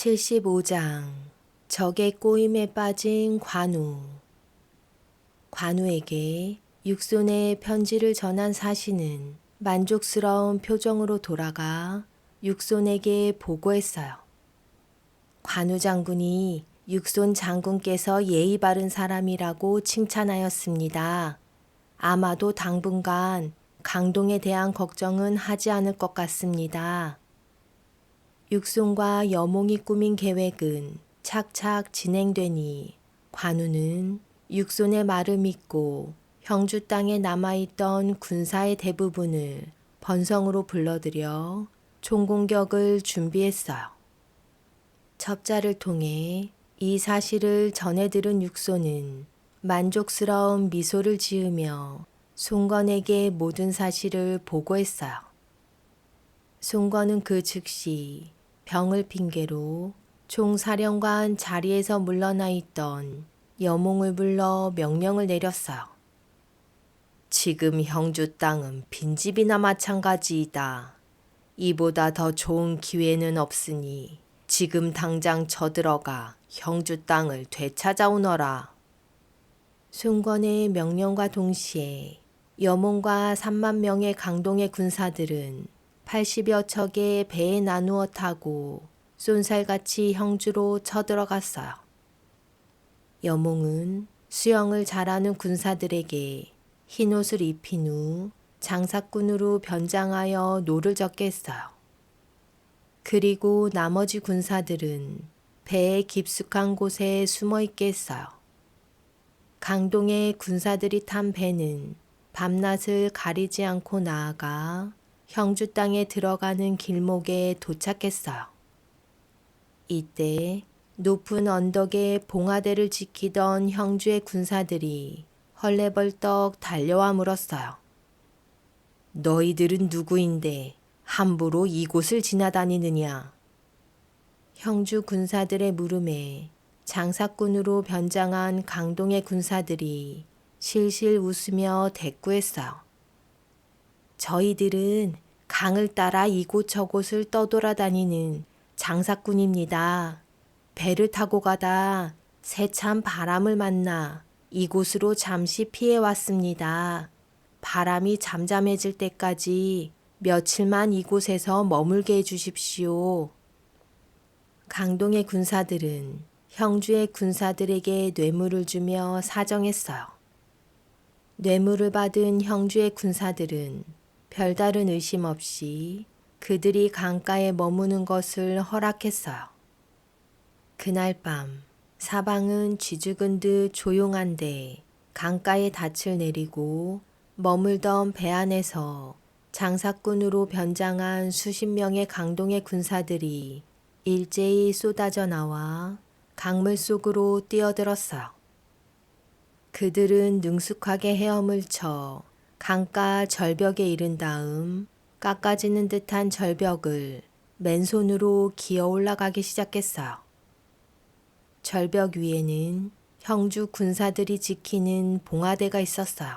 75장 적의 꼬임에 빠진 관우. 관우에게 육손의 편지를 전한 사신은 만족스러운 표정으로 돌아가 육손에게 보고했어요. 관우 장군이 육손 장군께서 예의 바른 사람이라고 칭찬하였습니다. 아마도 당분간 강동에 대한 걱정은 하지 않을 것 같습니다. 육손과 여몽이 꾸민 계획은 착착 진행되니 관우는 육손의 말을 믿고 형주 땅에 남아있던 군사의 대부분을 번성으로 불러들여 총공격을 준비했어요. 첩자를 통해 이 사실을 전해 들은 육손은 만족스러운 미소를 지으며 송건에게 모든 사실을 보고했어요. 송건은 그 즉시 병을 핑계로 총사령관 자리에서 물러나 있던 여몽을 불러 명령을 내렸어요. 지금 형주 땅은 빈집이나 마찬가지이다. 이보다 더 좋은 기회는 없으니 지금 당장 쳐들어가 형주 땅을 되찾아오너라. 송건의 명령과 동시에 여몽과 3만 명의 강동의 군사들은 80여 척의 배에 나누어 타고 쏜살같이 형주로 쳐들어갔어요. 여몽은 수영을 잘하는 군사들에게 흰옷을 입힌 후 장사꾼으로 변장하여 노를 젓게 했어요. 그리고 나머지 군사들은 배의 깊숙한 곳에 숨어 있게 했어요. 강동의 군사들이 탄 배는 밤낮을 가리지 않고 나아가 형주 땅에 들어가는 길목에 도착했어요. 이때 높은 언덕에 봉화대를 지키던 형주의 군사들이 헐레벌떡 달려와 물었어요. 너희들은 누구인데 함부로 이곳을 지나다니느냐? 형주 군사들의 물음에 장사꾼으로 변장한 강동의 군사들이 실실 웃으며 대꾸했어요. 저희들은 강을 따라 이곳저곳을 떠돌아다니는 장사꾼입니다. 배를 타고 가다 세찬 바람을 만나 이곳으로 잠시 피해 왔습니다. 바람이 잠잠해질 때까지 며칠만 이곳에서 머물게 해주십시오. 강동의 군사들은 형주의 군사들에게 뇌물을 주며 사정했어요. 뇌물을 받은 형주의 군사들은 별다른 의심 없이 그들이 강가에 머무는 것을 허락했어요. 그날 밤 사방은 쥐죽은 듯 조용한데 강가에 닻을 내리고 머물던 배 안에서 장사꾼으로 변장한 수십 명의 강동의 군사들이 일제히 쏟아져 나와 강물 속으로 뛰어들었어요. 그들은 능숙하게 헤엄을 쳐 강가 절벽에 이른 다음 깎아지는 듯한 절벽을 맨손으로 기어 올라가기 시작했어요. 절벽 위에는 형주 군사들이 지키는 봉화대가 있었어요.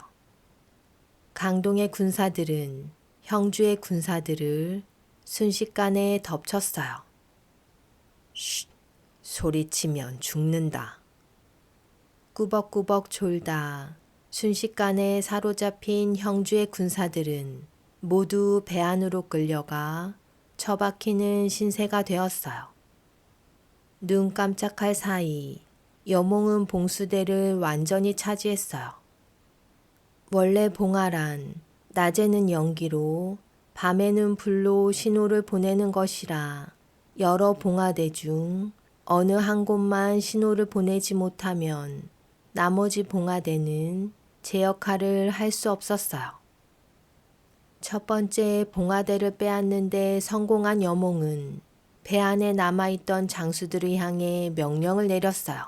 강동의 군사들은 형주의 군사들을 순식간에 덮쳤어요. 쉿! 소리치면 죽는다. 꾸벅꾸벅 졸다 순식간에 사로잡힌 형주의 군사들은 모두 배 안으로 끌려가 처박히는 신세가 되었어요. 눈 깜짝할 사이 여몽은 봉수대를 완전히 차지했어요. 원래 봉화란 낮에는 연기로 밤에는 불로 신호를 보내는 것이라 여러 봉화대 중 어느 한 곳만 신호를 보내지 못하면 나머지 봉화대는 제 역할을 할 수 없었어요. 첫 번째 봉화대를 빼앗는데 성공한 여몽은 배 안에 남아있던 장수들을 향해 명령을 내렸어요.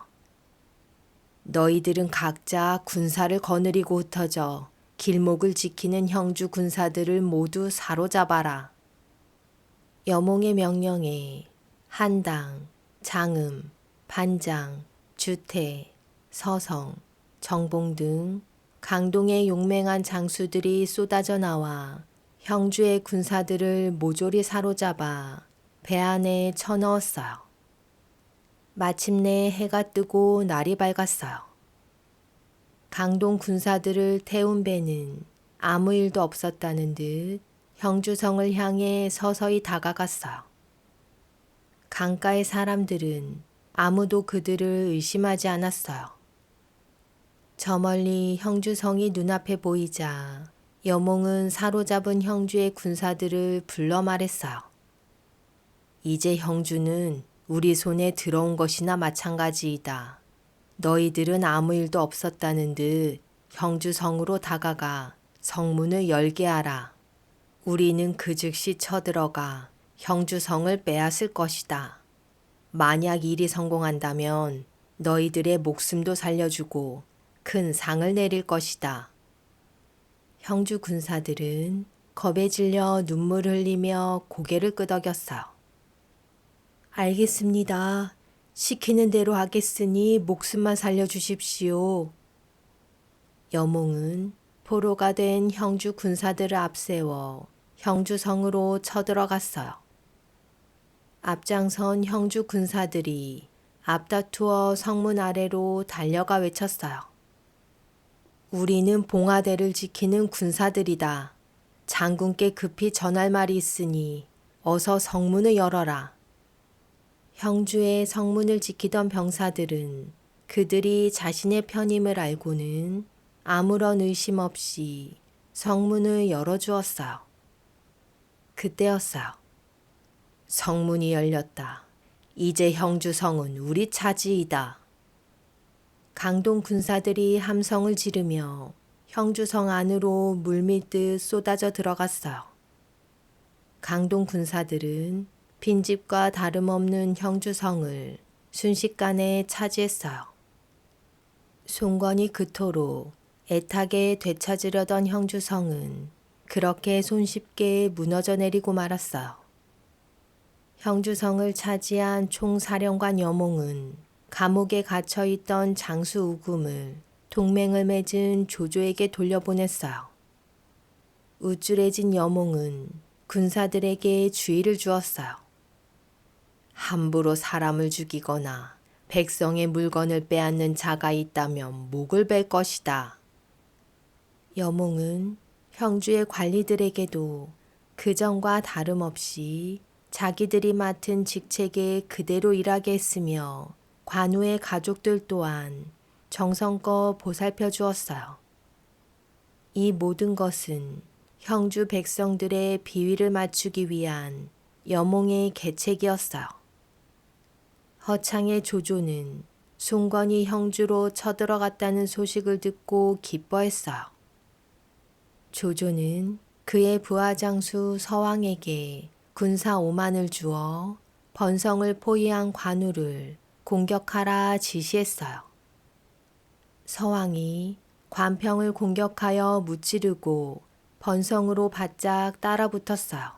너희들은 각자 군사를 거느리고 흩어져 길목을 지키는 형주 군사들을 모두 사로잡아라. 여몽의 명령에 한당, 장음, 반장, 주태, 서성, 정봉 등 강동의 용맹한 장수들이 쏟아져 나와 형주의 군사들을 모조리 사로잡아 배 안에 쳐넣었어요. 마침내 해가 뜨고 날이 밝았어요. 강동 군사들을 태운 배는 아무 일도 없었다는 듯 형주성을 향해 서서히 다가갔어요. 강가의 사람들은 아무도 그들을 의심하지 않았어요. 저 멀리 형주성이 눈앞에 보이자 여몽은 사로잡은 형주의 군사들을 불러 말했어요. 이제 형주는 우리 손에 들어온 것이나 마찬가지이다. 너희들은 아무 일도 없었다는 듯 형주성으로 다가가 성문을 열게 하라. 우리는 그 즉시 쳐들어가 형주성을 빼앗을 것이다. 만약 일이 성공한다면 너희들의 목숨도 살려주고 큰 상을 내릴 것이다. 형주 군사들은 겁에 질려 눈물을 흘리며 고개를 끄덕였어요. 알겠습니다. 시키는 대로 하겠으니 목숨만 살려주십시오. 여몽은 포로가 된 형주 군사들을 앞세워 형주성으로 쳐들어갔어요. 앞장선 형주 군사들이 앞다투어 성문 아래로 달려가 외쳤어요. 우리는 봉화대를 지키는 군사들이다. 장군께 급히 전할 말이 있으니 어서 성문을 열어라. 형주의 성문을 지키던 병사들은 그들이 자신의 편임을 알고는 아무런 의심 없이 성문을 열어주었어요. 그때였어요. 성문이 열렸다. 이제 형주성은 우리 차지이다. 강동 군사들이 함성을 지르며 형주성 안으로 물밀듯 쏟아져 들어갔어요. 강동 군사들은 빈집과 다름없는 형주성을 순식간에 차지했어요. 송건이 그토록 애타게 되찾으려던 형주성은 그렇게 손쉽게 무너져 내리고 말았어요. 형주성을 차지한 총사령관 여몽은 감옥에 갇혀있던 장수 우금을 동맹을 맺은 조조에게 돌려보냈어요. 우쭐해진 여몽은 군사들에게 주의를 주었어요. 함부로 사람을 죽이거나 백성의 물건을 빼앗는 자가 있다면 목을 벨 것이다. 여몽은 형주의 관리들에게도 그전과 다름없이 자기들이 맡은 직책에 그대로 일하게 했으며 관우의 가족들 또한 정성껏 보살펴 주었어요. 이 모든 것은 형주 백성들의 비위를 맞추기 위한 여몽의 계책이었어요. 허창의 조조는 송건이 형주로 쳐들어갔다는 소식을 듣고 기뻐했어요. 조조는 그의 부하장수 서왕에게 군사 5만을 주어 번성을 포위한 관우를 공격하라 지시했어요. 서왕이 관평을 공격하여 무찌르고 번성으로 바짝 따라붙었어요.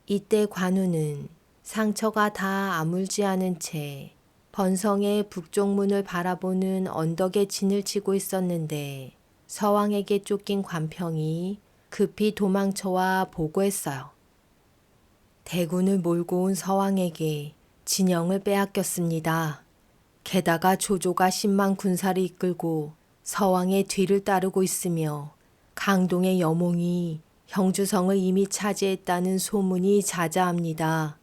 이때 관우는 상처가 다 아물지 않은 채 번성의 북쪽문을 바라보는 언덕에 진을 치고 있었는데 서왕에게 쫓긴 관평이 급히 도망쳐와 보고했어요. 대군을 몰고 온 서왕에게 진영을 빼앗겼습니다. 게다가 조조가 10만 군사를 이끌고 서왕의 뒤를 따르고 있으며 강동의 여몽이 형주성을 이미 차지했다는 소문이 자자합니다.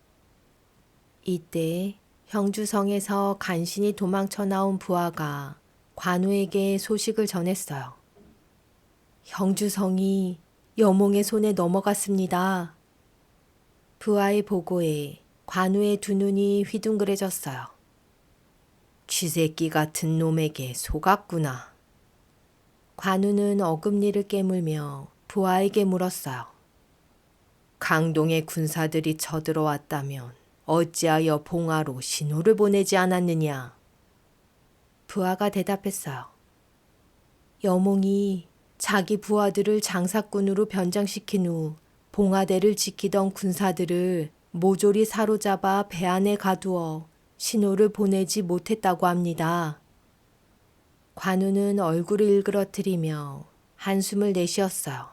이때 형주성에서 간신히 도망쳐 나온 부하가 관우에게 소식을 전했어요. 형주성이 여몽의 손에 넘어갔습니다. 부하의 보고에 관우의 두 눈이 휘둥그레졌어요. 쥐새끼 같은 놈에게 속았구나. 관우는 어금니를 깨물며 부하에게 물었어요. 강동의 군사들이 쳐들어왔다면 어찌하여 봉화로 신호를 보내지 않았느냐? 부하가 대답했어요. 여몽이 자기 부하들을 장사꾼으로 변장시킨 후 봉화대를 지키던 군사들을 모조리 사로잡아 배 안에 가두어 신호를 보내지 못했다고 합니다. 관우는 얼굴을 일그러뜨리며 한숨을 내쉬었어요.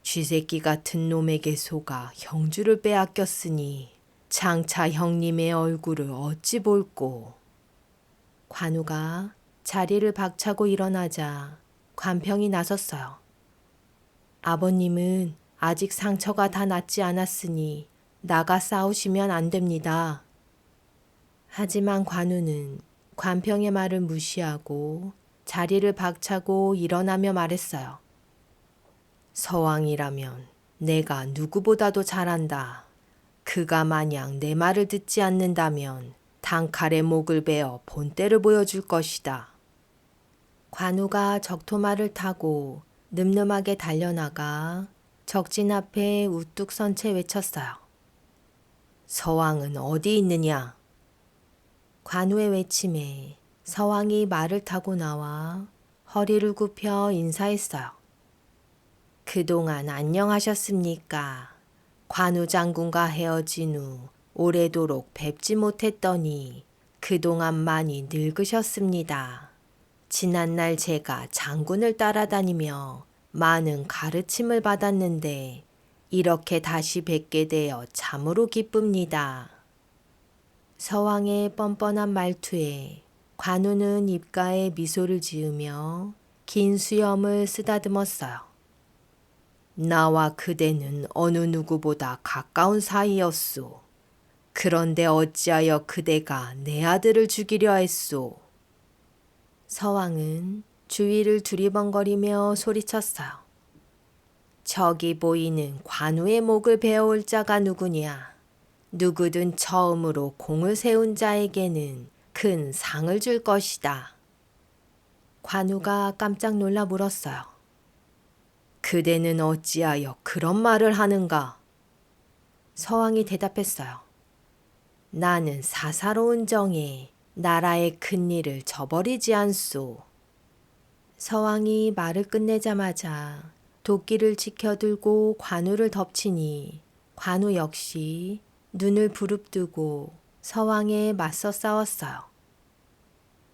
쥐새끼 같은 놈에게 속아 형주를 빼앗겼으니 장차 형님의 얼굴을 어찌 볼꼬. 관우가 자리를 박차고 일어나자 관평이 나섰어요. 아버님은 아직 상처가 다 낫지 않았으니 나가 싸우시면 안 됩니다. 하지만 관우는 관평의 말을 무시하고 자리를 박차고 일어나며 말했어요. 서왕이라면 내가 누구보다도 잘한다. 그가 만약 내 말을 듣지 않는다면 단칼에 목을 베어 본때를 보여줄 것이다. 관우가 적토마를 타고 늠름하게 달려나가 적진 앞에 우뚝 선 채 외쳤어요. 서왕은 어디 있느냐? 관우의 외침에 서왕이 말을 타고 나와 허리를 굽혀 인사했어요. 그동안 안녕하셨습니까? 관우 장군과 헤어진 후 오래도록 뵙지 못했더니 그동안 많이 늙으셨습니다. 지난날 제가 장군을 따라다니며 많은 가르침을 받았는데 이렇게 다시 뵙게 되어 참으로 기쁩니다. 서왕의 뻔뻔한 말투에 관우는 입가에 미소를 지으며 긴 수염을 쓰다듬었어요. 나와 그대는 어느 누구보다 가까운 사이였소. 그런데 어찌하여 그대가 내 아들을 죽이려 했소? 서왕은 주위를 두리번거리며 소리쳤어요. 저기 보이는 관우의 목을 베어올 자가 누구냐? 누구든 처음으로 공을 세운 자에게는 큰 상을 줄 것이다. 관우가 깜짝 놀라 물었어요. 그대는 어찌하여 그런 말을 하는가? 서왕이 대답했어요. 나는 사사로운 정에 나라의 큰 일을 저버리지 않소. 서왕이 말을 끝내자마자 도끼를 치켜들고 관우를 덮치니 관우 역시 눈을 부릅뜨고 서왕에 맞서 싸웠어요.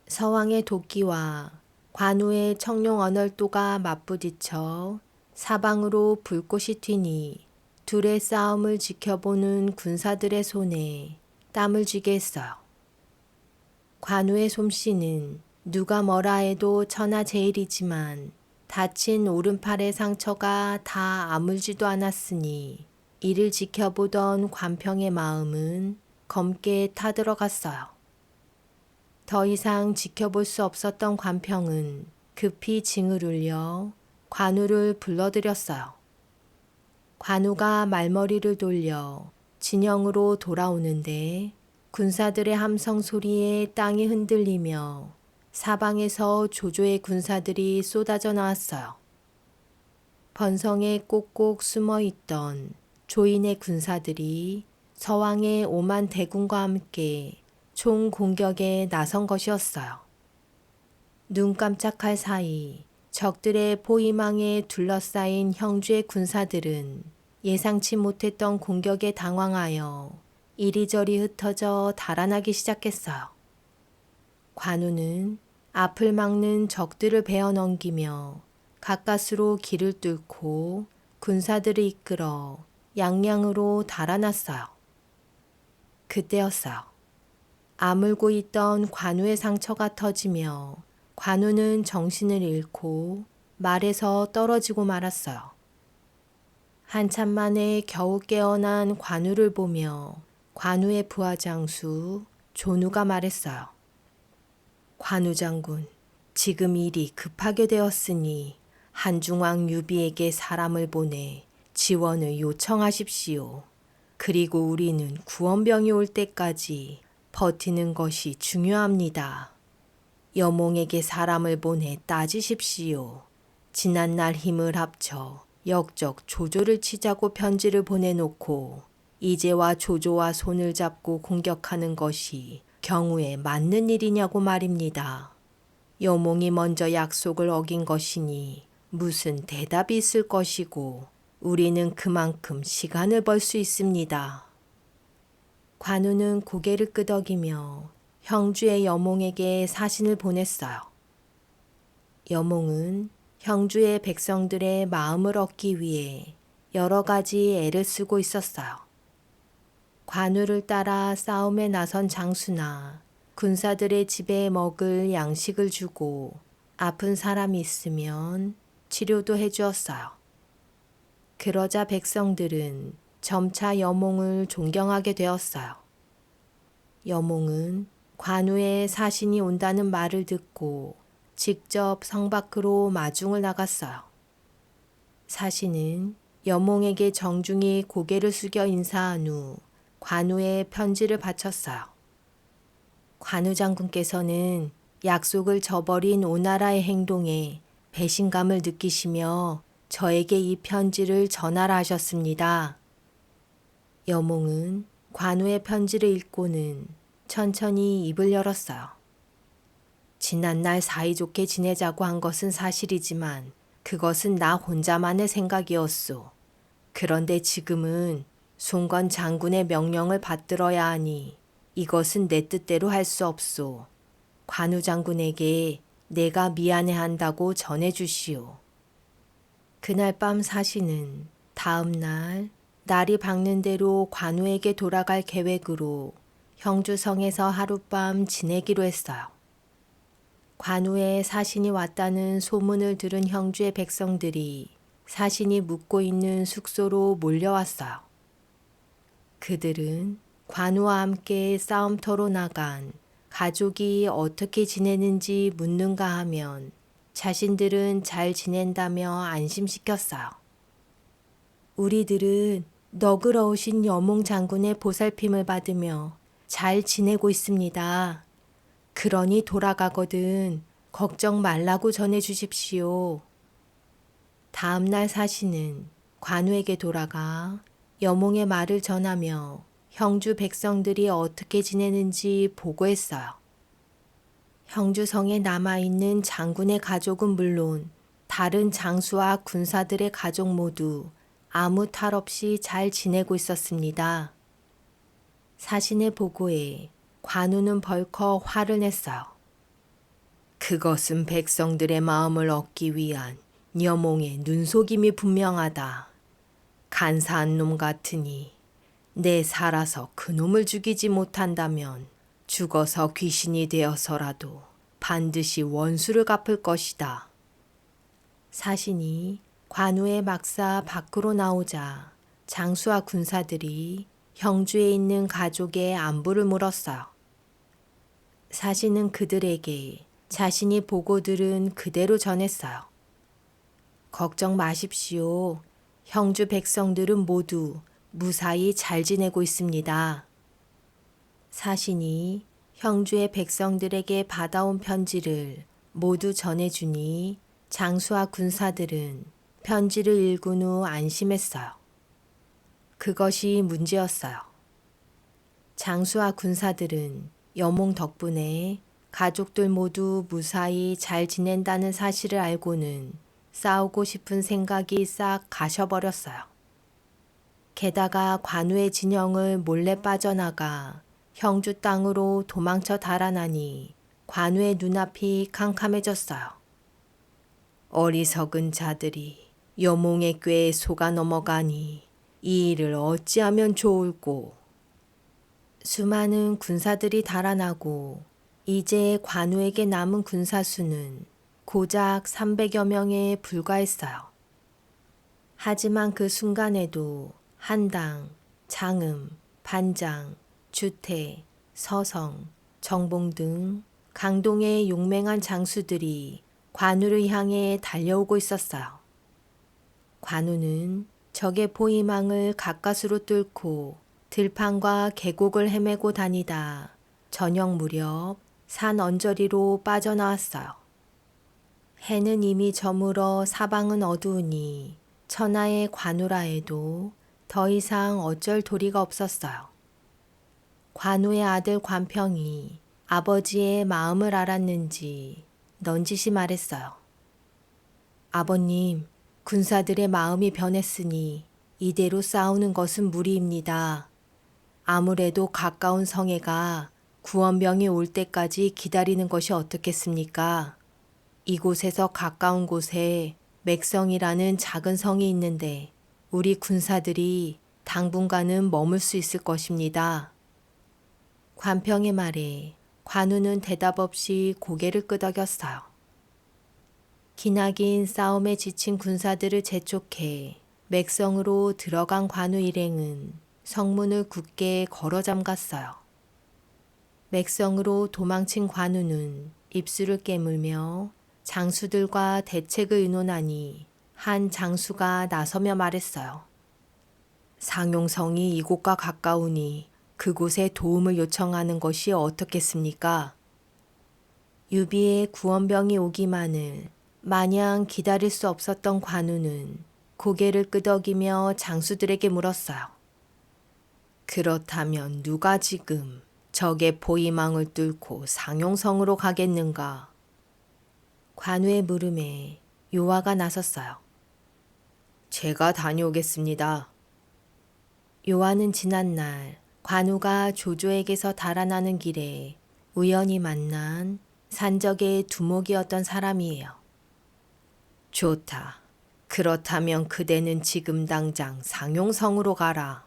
서왕의 도끼와 관우의 청룡 언얼도가 맞부딪혀 사방으로 불꽃이 튀니 둘의 싸움을 지켜보는 군사들의 손에 땀을 쥐게 했어요. 관우의 솜씨는 누가 뭐라 해도 천하제일이지만 다친 오른팔의 상처가 다 아물지도 않았으니 이를 지켜보던 관평의 마음은 검게 타들어갔어요. 더 이상 지켜볼 수 없었던 관평은 급히 징을 울려 관우를 불러들였어요. 관우가 말머리를 돌려 진영으로 돌아오는데 군사들의 함성 소리에 땅이 흔들리며 사방에서 조조의 군사들이 쏟아져 나왔어요. 번성에 꼭꼭 숨어 있던 조인의 군사들이 서왕의 5만 대군과 함께 총 공격에 나선 것이었어요. 눈 깜짝할 사이 적들의 포위망에 둘러싸인 형주의 군사들은 예상치 못했던 공격에 당황하여 이리저리 흩어져 달아나기 시작했어요. 관우는 앞을 막는 적들을 베어 넘기며 가까스로 길을 뚫고 군사들을 이끌어 양양으로 달아났어요. 그때였어요. 아물고 있던 관우의 상처가 터지며 관우는 정신을 잃고 말에서 떨어지고 말았어요. 한참 만에 겨우 깨어난 관우를 보며 관우의 부하장수 존우가 말했어요. 관우 장군, 지금 일이 급하게 되었으니 한중왕 유비에게 사람을 보내 지원을 요청하십시오. 그리고 우리는 구원병이 올 때까지 버티는 것이 중요합니다. 여몽에게 사람을 보내 따지십시오. 지난날 힘을 합쳐 역적 조조를 치자고 편지를 보내놓고 이제와 조조와 손을 잡고 공격하는 것이 경우에 맞는 일이냐고 말입니다. 여몽이 먼저 약속을 어긴 것이니 무슨 대답이 있을 것이고 우리는 그만큼 시간을 벌 수 있습니다. 관우는 고개를 끄덕이며 형주의 여몽에게 사신을 보냈어요. 여몽은 형주의 백성들의 마음을 얻기 위해 여러 가지 애를 쓰고 있었어요. 관우를 따라 싸움에 나선 장수나 군사들의 집에 먹을 양식을 주고 아픈 사람이 있으면 치료도 해주었어요. 그러자 백성들은 점차 여몽을 존경하게 되었어요. 여몽은 관우의 사신이 온다는 말을 듣고 직접 성 밖으로 마중을 나갔어요. 사신은 여몽에게 정중히 고개를 숙여 인사한 후 관우의 편지를 바쳤어요. 관우 장군께서는 약속을 저버린 오나라의 행동에 배신감을 느끼시며 저에게 이 편지를 전하라 하셨습니다. 여몽은 관우의 편지를 읽고는 천천히 입을 열었어요. 지난날 사이좋게 지내자고 한 것은 사실이지만 그것은 나 혼자만의 생각이었소. 그런데 지금은 송건 장군의 명령을 받들어야 하니 이것은 내 뜻대로 할 수 없소. 관우 장군에게 내가 미안해한다고 전해주시오. 그날 밤 사신은 다음 날 날이 밝는 대로 관우에게 돌아갈 계획으로 형주성에서 하룻밤 지내기로 했어요. 관우의 사신이 왔다는 소문을 들은 형주의 백성들이 사신이 묵고 있는 숙소로 몰려왔어요. 그들은 관우와 함께 싸움터로 나간 가족이 어떻게 지내는지 묻는가 하면 자신들은 잘 지낸다며 안심시켰어요. 우리들은 너그러우신 여몽 장군의 보살핌을 받으며 잘 지내고 있습니다. 그러니 돌아가거든 걱정 말라고 전해주십시오. 다음 날 사신은 관우에게 돌아가 여몽의 말을 전하며 형주 백성들이 어떻게 지내는지 보고했어요. 형주성에 남아있는 장군의 가족은 물론 다른 장수와 군사들의 가족 모두 아무 탈 없이 잘 지내고 있었습니다. 사신의 보고에 관우는 벌컥 화를 냈어요. 그것은 백성들의 마음을 얻기 위한 여몽의 눈속임이 분명하다. 간사한 놈 같으니 내 살아서 그놈을 죽이지 못한다면 죽어서 귀신이 되어서라도 반드시 원수를 갚을 것이다. 사신이 관우의 막사 밖으로 나오자 장수와 군사들이 형주에 있는 가족의 안부를 물었어요. 사신은 그들에게 자신이 보고 들은 그대로 전했어요. 걱정 마십시오. 형주 백성들은 모두 무사히 잘 지내고 있습니다. 사신이 형주의 백성들에게 받아온 편지를 모두 전해주니 장수와 군사들은 편지를 읽은 후 안심했어요. 그것이 문제였어요. 장수와 군사들은 여몽 덕분에 가족들 모두 무사히 잘 지낸다는 사실을 알고는 싸우고 싶은 생각이 싹 가셔버렸어요. 게다가 관우의 진영을 몰래 빠져나가 형주 땅으로 도망쳐 달아나니 관우의 눈앞이 캄캄해졌어요. 어리석은 자들이 여몽의 꾀에 속아 넘어가니 이 일을 어찌하면 좋을꼬. 수많은 군사들이 달아나고 이제 관우에게 남은 군사 수는 고작 300여 명에 불과했어요. 하지만 그 순간에도 한당, 장음, 반장, 주태, 서성, 정봉 등 강동의 용맹한 장수들이 관우를 향해 달려오고 있었어요. 관우는 적의 포위망을 가까스로 뚫고 들판과 계곡을 헤매고 다니다 저녁 무렵 산 언저리로 빠져나왔어요. 해는 이미 저물어 사방은 어두우니 천하의 관우라 해도 더 이상 어쩔 도리가 없었어요. 관우의 아들 관평이 아버지의 마음을 알았는지 넌지시 말했어요. 아버님, 군사들의 마음이 변했으니 이대로 싸우는 것은 무리입니다. 아무래도 가까운 성에가 구원병이 올 때까지 기다리는 것이 어떻겠습니까? 이곳에서 가까운 곳에 맥성이라는 작은 성이 있는데 우리 군사들이 당분간은 머물 수 있을 것입니다. 관평의 말에 관우는 대답 없이 고개를 끄덕였어요. 기나긴 싸움에 지친 군사들을 재촉해 맥성으로 들어간 관우 일행은 성문을 굳게 걸어 잠갔어요. 맥성으로 도망친 관우는 입술을 깨물며 장수들과 대책을 의논하니 한 장수가 나서며 말했어요. 상용성이 이곳과 가까우니 그곳에 도움을 요청하는 것이 어떻겠습니까? 유비의 구원병이 오기만을 마냥 기다릴 수 없었던 관우는 고개를 끄덕이며 장수들에게 물었어요. 그렇다면 누가 지금 적의 포위망을 뚫고 상용성으로 가겠는가? 관우의 물음에 요하가 나섰어요. 제가 다녀오겠습니다. 요하는 지난날 관우가 조조에게서 달아나는 길에 우연히 만난 산적의 두목이었던 사람이에요. 좋다. 그렇다면 그대는 지금 당장 상용성으로 가라.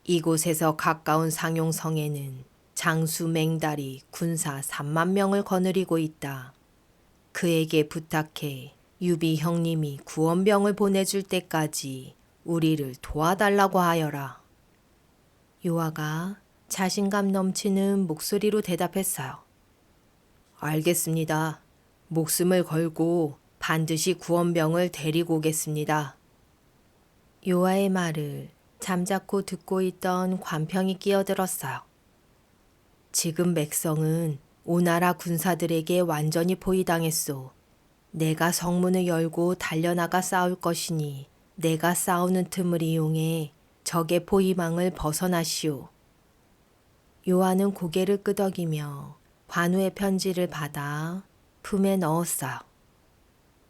이곳에서 가까운 상용성에는 장수 맹달이 군사 3만 명을 거느리고 있다. 그에게 부탁해 유비 형님이 구원병을 보내줄 때까지 우리를 도와달라고 하여라. 요하가 자신감 넘치는 목소리로 대답했어요. 알겠습니다. 목숨을 걸고 반드시 구원병을 데리고 오겠습니다. 요하의 말을 잠자코 듣고 있던 관평이 끼어들었어요. 지금 맥성은 오나라 군사들에게 완전히 포위당했소. 내가 성문을 열고 달려나가 싸울 것이니 내가 싸우는 틈을 이용해 적의 포위망을 벗어나시오. 요하는 고개를 끄덕이며 관우의 편지를 받아 품에 넣었어요.